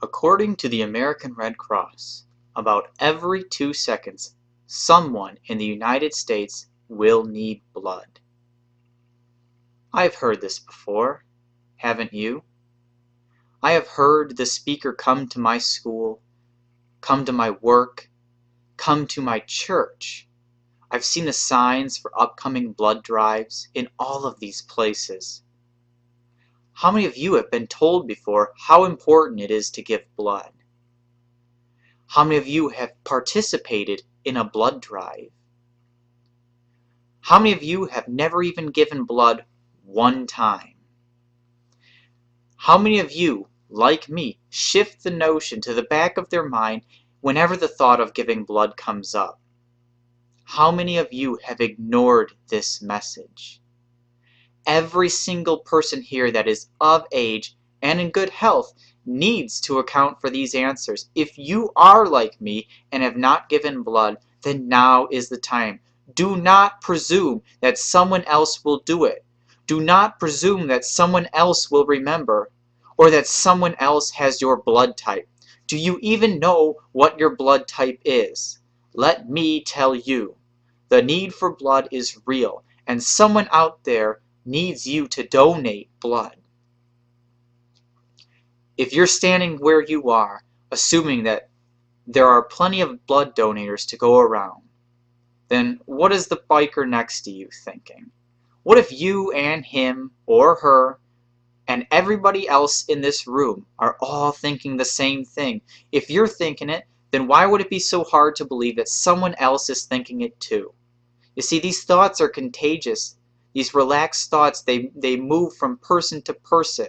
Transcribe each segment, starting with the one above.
According to the American Red Cross, about every 2 seconds, someone in the United States will need blood. I've heard this before, haven't you? I have heard the speaker come to my school, come to my work, come to my church. I've seen the signs for upcoming blood drives in all of these places. How many of you have been told before how important it is to give blood? How many of you have participated in a blood drive? How many of you have never even given blood one time? How many of you, like me, shift the notion to the back of their mind whenever the thought of giving blood comes up? How many of you have ignored this message? Every single person here that is of age and in good health needs to account for these answers. If you are like me and have not given blood, then now is the time. Do not presume that someone else will do it. Do not presume that someone else will remember, or that someone else has your blood type. Do you even know what your blood type is? Let me tell you, the need for blood is real, and someone out there needs you to donate blood. If you're standing where you are, assuming that there are plenty of blood donators to go around, then what is the biker next to you thinking? What if you and him or her and everybody else in this room are all thinking the same thing? If you're thinking it, then why would it be so hard to believe that someone else is thinking it too? You see, these thoughts are contagious. These relaxed thoughts, they move from person to person.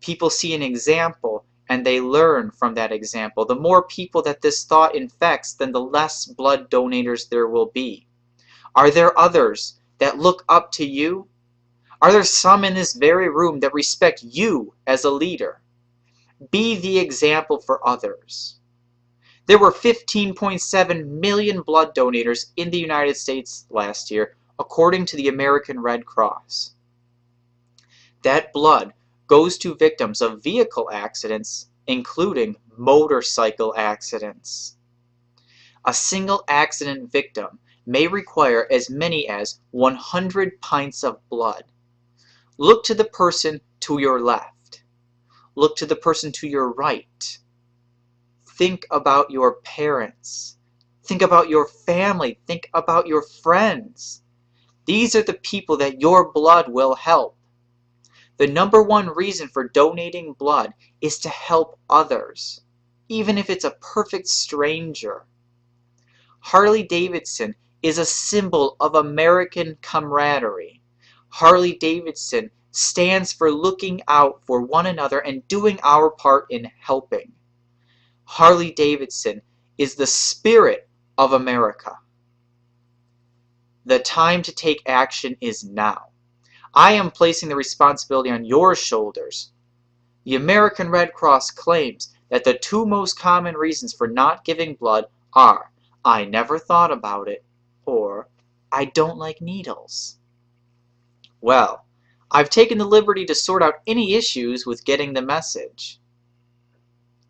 People see an example and they learn from that example. The more people that this thought infects, then the less blood donators there will be. Are there others that look up to you? Are there some in this very room that respect you as a leader? Be the example for others. There were 15.7 million blood donators in the United States last year, according to the American Red Cross. That blood goes to victims of vehicle accidents, including motorcycle accidents. A single accident victim may require as many as 100 pints of blood. Look to the person to your left. Look to the person to your right. Think about your parents. Think about your family. Think about your friends. These are the people that your blood will help. The number one reason for donating blood is to help others, even if it's a perfect stranger. Harley-Davidson is a symbol of American camaraderie. Harley-Davidson stands for looking out for one another and doing our part in helping. Harley-Davidson is the spirit of America. The time to take action is now. I am placing the responsibility on your shoulders. The American Red Cross claims that the two most common reasons for not giving blood are, I never thought about it, or I don't like needles. Well, I've taken the liberty to sort out any issues with getting the message.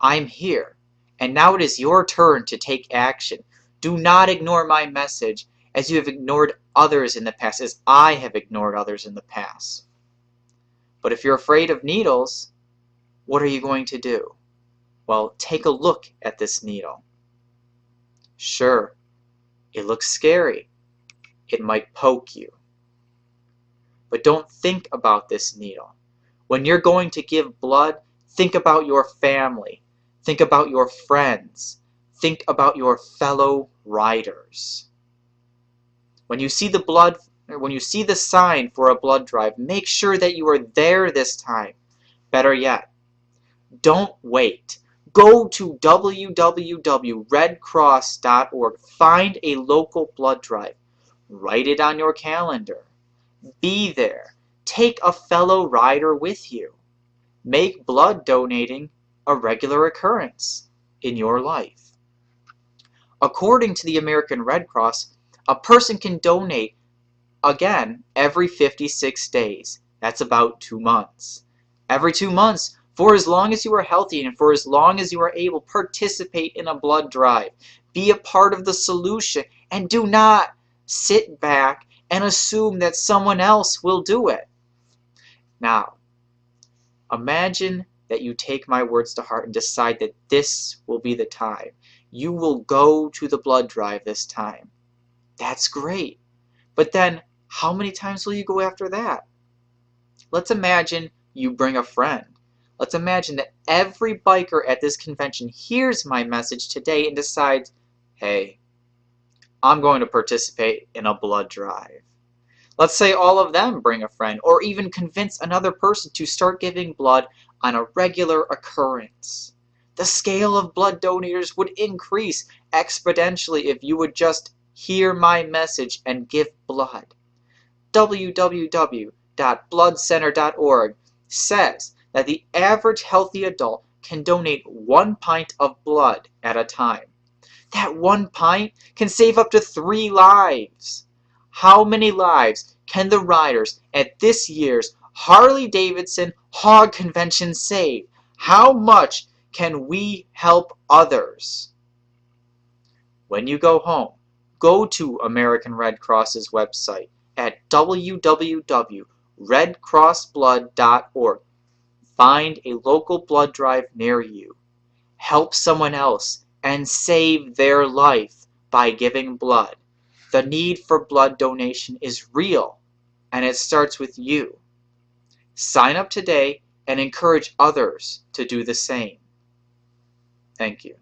I'm here, and now it is your turn to take action. Do not ignore my message as you have ignored others in the past, as I have ignored others in the past. But if you're afraid of needles, what are you going to do? Well, take a look at this needle. Sure, it looks scary. It might poke you. But don't think about this needle. When you're going to give blood, think about your family. Think about your friends. Think about your fellow riders. When you see the sign for a blood drive, make sure that you are there this time. Better yet, don't wait. Go to www.redcross.org. Find a local blood drive. Write it on your calendar. Be there. Take a fellow rider with you. Make blood donating a regular occurrence in your life. According to the American Red Cross, a person can donate again every 56 days. That's about 2 months. Every 2 months For as long as you are healthy and for as long as you are able, participate in a blood drive. Be a part of the solution and do not sit back and assume that someone else will do it. Now, imagine that you take my words to heart and decide that this will be the time. You will go to the blood drive this time. That's great. But then, how many times will you go after that? Let's imagine you bring a friend. Let's imagine that every biker at this convention hears my message today and decides, hey, I'm going to participate in a blood drive. Let's say all of them bring a friend, or even convince another person to start giving blood on a regular occurrence. The scale of blood donators would increase exponentially if you would just hear my message and give blood. www.bloodcenter.org says that the average healthy adult can donate 1 pint of blood at a time. That 1 pint can save up to 3 lives. How many lives can the riders at this year's Harley-Davidson Hog Convention save? How much can we help others? When you go home, go to American Red Cross's website at www.redcrossblood.org. Find a local blood drive near you. Help someone else and save their life by giving blood. The need for blood donation is real, and it starts with you. Sign up today and encourage others to do the same. Thank you.